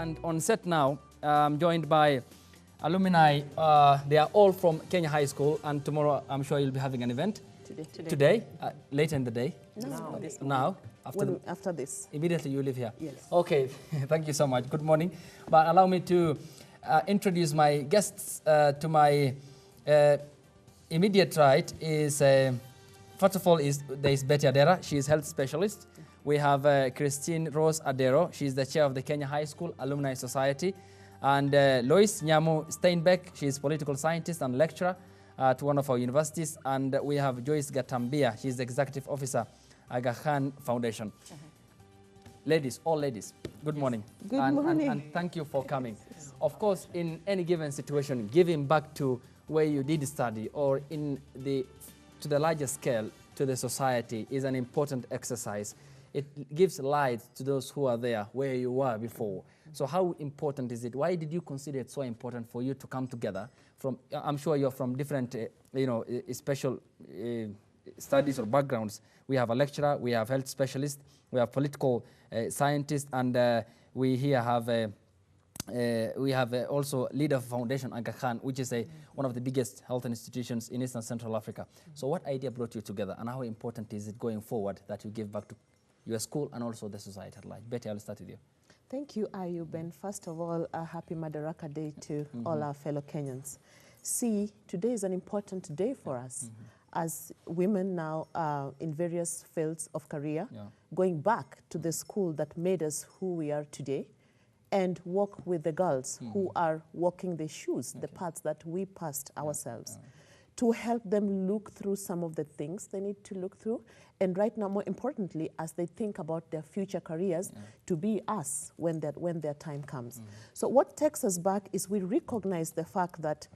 And on set now, I'm joined by alumni. They are all from Kenya High School, and tomorrow I'm sure you'll be having an event. Today? Later in the day? No. Now? After this. Immediately you live here? Yes. Okay, thank you so much. Good morning. But allow me to introduce my guests. To my immediate right is, first of all, there is Betty Adera. She is health specialist. We have Christine Rose Adera. She is the chair of the Kenya High School Alumni Society. And Louise Nyamu-Steinbeck. She is political scientist and lecturer to one of our universities. And we have Joyce Gatambia. She is the executive officer Aga Khan Foundation. Ladies, all ladies, good morning. Good morning. And thank you for coming. Of course, in any given situation, giving back to where you did study or to the larger scale to the society is an important exercise. It gives light to those who are there where you were before. So how important is it? Why did you consider it so important for you to come together? I'm sure you're from different, special studies or backgrounds. We have a lecturer, we have health specialist, we have political scientists, and we here have also leader of Foundation Aga Khan, which is one of the biggest health institutions in East and Central Africa. So what idea brought you together, and how important is it going forward that you give back to your school and also the society at large? Betty, I'll start with you. Thank you, Ayub. And first of all, a happy Madaraka Day to all our fellow Kenyans. See, today is an important day for us as women now in various fields of career, going back to the school that made us who we are today, and walk with the girls who are walking the shoes, the paths that we passed ourselves, to help them look through some of the things they need to look through, and right now, more importantly, as they think about their future careers, to be us when their time comes. So what takes us back is we recognize the fact that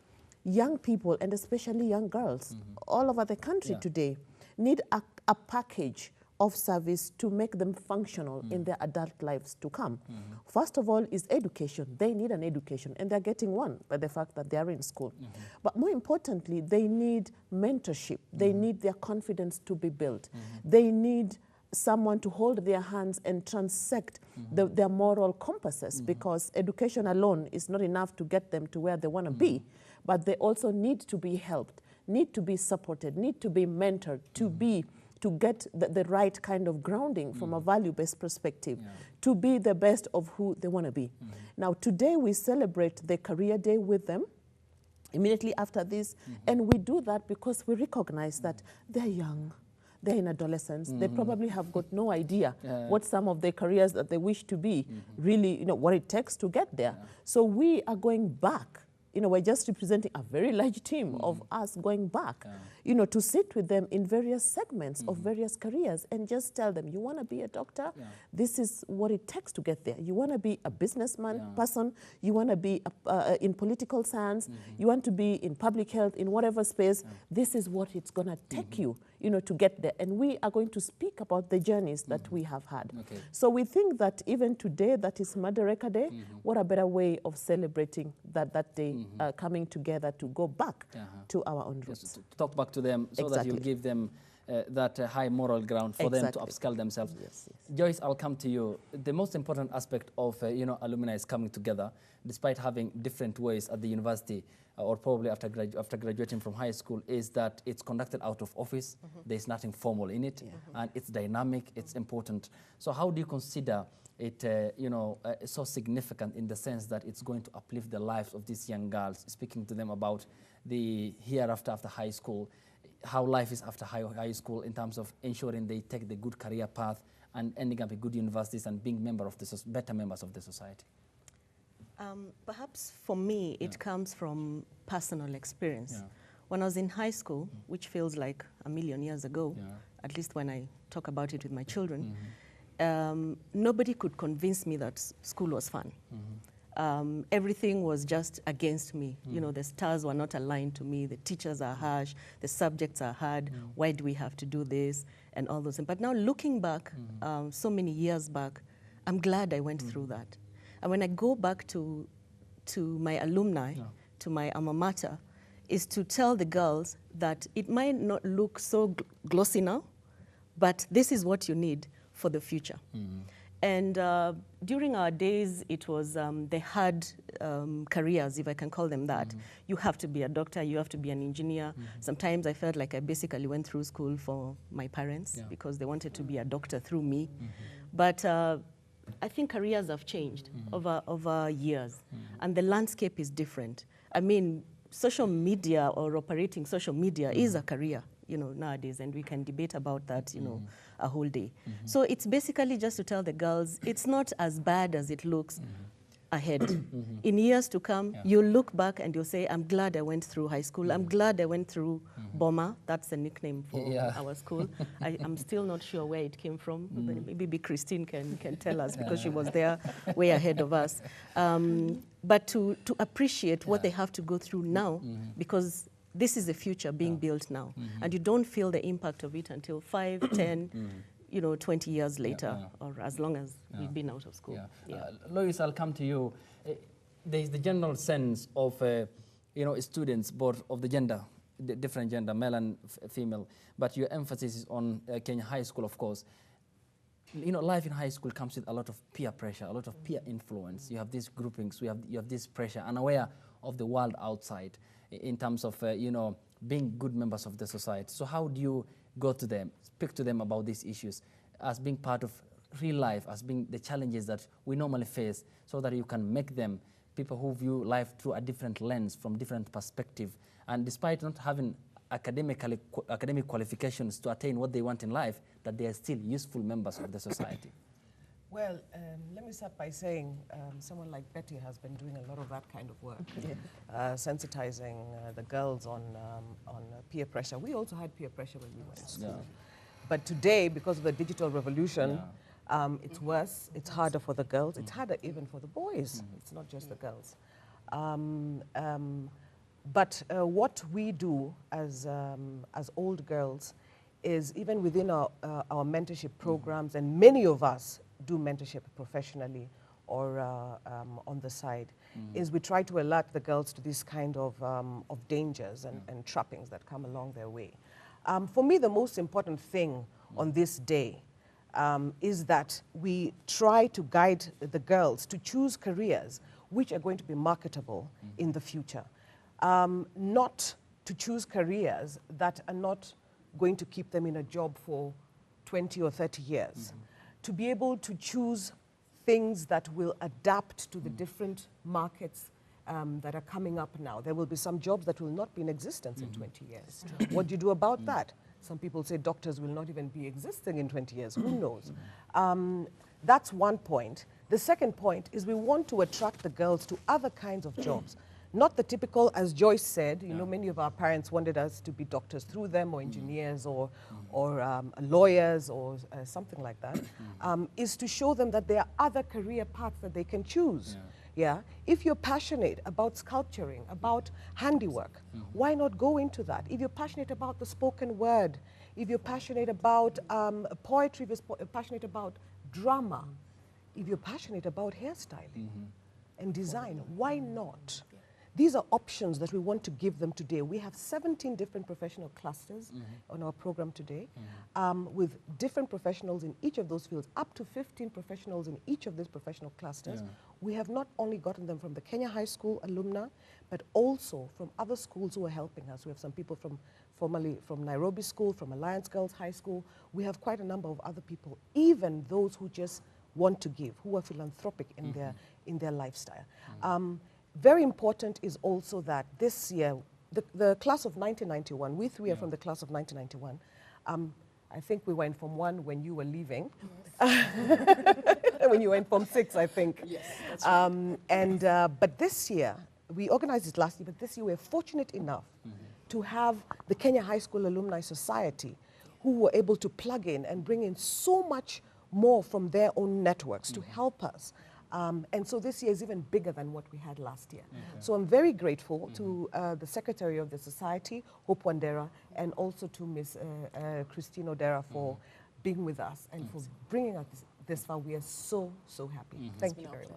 young people, and especially young girls, all over the country today, need a package of service to make them functional in their adult lives to come. First of all is education. They need an education, and they're getting one by the fact that they are in school. But more importantly, they need mentorship. They need their confidence to be built. They need someone to hold their hands and transect their moral compasses, because education alone is not enough to get them to where they want to be, but they also need to be helped, need to be supported, need to be mentored, to get the right kind of grounding from a value-based perspective, to be the best of who they want to be. Now, today we celebrate the Career Day with them immediately after this, and we do that because we recognize that they're young, they're in adolescence, they probably have got no idea what some of the careers that they wish to be, really, what it takes to get there. So we are going back. We're just representing a very large team of us going back, to sit with them in various segments of various careers and just tell them, you want to be a doctor? This is what it takes to get there. You want to be a businessman person? You want to be in political science? You want to be in public health, in whatever space? This is what it's going to take you, to get there. And we are going to speak about the journeys that we have had. So we think that even today, that is Madaraka Day, what a better way of celebrating that day, coming together to go back to our own roots. To talk back to them so that you give them that high moral ground for them to upscale themselves. Joyce, I'll come to you. The most important aspect of alumni is coming together, despite having different ways at the university or probably after graduating from high school, is that it's conducted out of office. There's nothing formal in it, and it's dynamic, it's important. So how do you consider it so significant in the sense that it's going to uplift the lives of these young girls, speaking to them about the hereafter after high school, how life is after high school in terms of ensuring they take the good career path and ending up in good universities and being better members of the society? Perhaps for me, it comes from personal experience. When I was in high school, which feels like a million years ago, at least when I talk about it with my children, nobody could convince me that school was fun. Everything was just against me. The stars were not aligned to me. The teachers are harsh. The subjects are hard. Why do we have to do this? And all those things. But now looking back, so many years back, I'm glad I went through that. And when I go back to my alumni, to my alma mater, is to tell the girls that it might not look so glossy now, but this is what you need for the future. And during our days, it was the hard careers, if I can call them that. You have to be a doctor, you have to be an engineer. Sometimes I felt like I basically went through school for my parents because they wanted to be a doctor through me. But I think careers have changed over years, and the landscape is different. I mean, social media or operating social media is a career, you know, nowadays, and we can debate about that, you know, a whole day. So it's basically just to tell the girls, it's not as bad as it looks ahead. In years to come, you'll look back and you'll say, I'm glad I went through high school. I'm glad I went through Boma. That's the nickname for our school. I'm still not sure where it came from. Maybe Christine can tell us because she was there way ahead of us. But to appreciate what they have to go through now, because this is the future being built now. And you don't feel the impact of it until 5, 10, you know, 20 years later, or as long as we've been out of school. Louise, I'll come to you. There's the general sense of, you know, students, both of the gender, the different gender, male and female, but your emphasis is on Kenya High School, of course. You know, life in high school comes with a lot of peer pressure, a lot of peer influence. You have these groupings, you have this pressure, unaware of the world outside in terms of, you know, being good members of the society. So how do you go to them, speak to them about these issues as being part of real life, as being the challenges that we normally face, so that you can make them people who view life through a different lens, from different perspective, and despite not having academic qualifications to attain what they want in life, that they are still useful members of the society? Well, let me start by saying someone like Betty has been doing a lot of that kind of work, sensitizing the girls on peer pressure. We also had peer pressure when we were in school. But today, because of the digital revolution, it's worse, it's harder for the girls, it's harder even for the boys. It's not just the girls. But what we do as old girls is, even within our mentorship programs, and many of us do mentorship professionally or on the side, is we try to alert the girls to this kind of dangers and trappings that come along their way. For me, the most important thing on this day is that we try to guide the girls to choose careers which are going to be marketable in the future. Not to choose careers that are not going to keep them in a job for 20 or 30 years. To be able to choose things that will adapt to the different markets that are coming up now. There will be some jobs that will not be in existence in 20 years. What do you do about that? Some people say doctors will not even be existing in 20 years. Who knows? That's one point. The second point is we want to attract the girls to other kinds of jobs. Not the typical, as Joyce said, you know, many of our parents wanted us to be doctors through them, or engineers, or lawyers, or something like that, is to show them that there are other career paths that they can choose. If you're passionate about sculpturing, about handiwork, why not go into that? If you're passionate about the spoken word, if you're passionate about poetry, if you're passionate about drama, if you're passionate about hairstyling and design, why not? These are options that we want to give them today. We have 17 different professional clusters on our program today, with different professionals in each of those fields, up to 15 professionals in each of these professional clusters. We have not only gotten them from the Kenya High School alumni, but also from other schools who are helping us. We have some people formerly from Nairobi School, from Alliance Girls High School. We have quite a number of other people, even those who just want to give, who are philanthropic in their lifestyle. Very important is also that this year, the class of 1991, we three are from the class of 1991. I think we were in Form 1 when you were leaving. When you were in Form 6, I think. Yes, that's right. But this year, we organized it last year, but this year we're fortunate enough to have the Kenya High School Alumni Society, who were able to plug in and bring in so much more from their own networks to help us. And so this year is even bigger than what we had last year. So I'm very grateful to the Secretary of the Society, Hope Odera, and also to Miss Christine Odera for being with us and for bringing us this far. We are so, so happy. Thank you very much.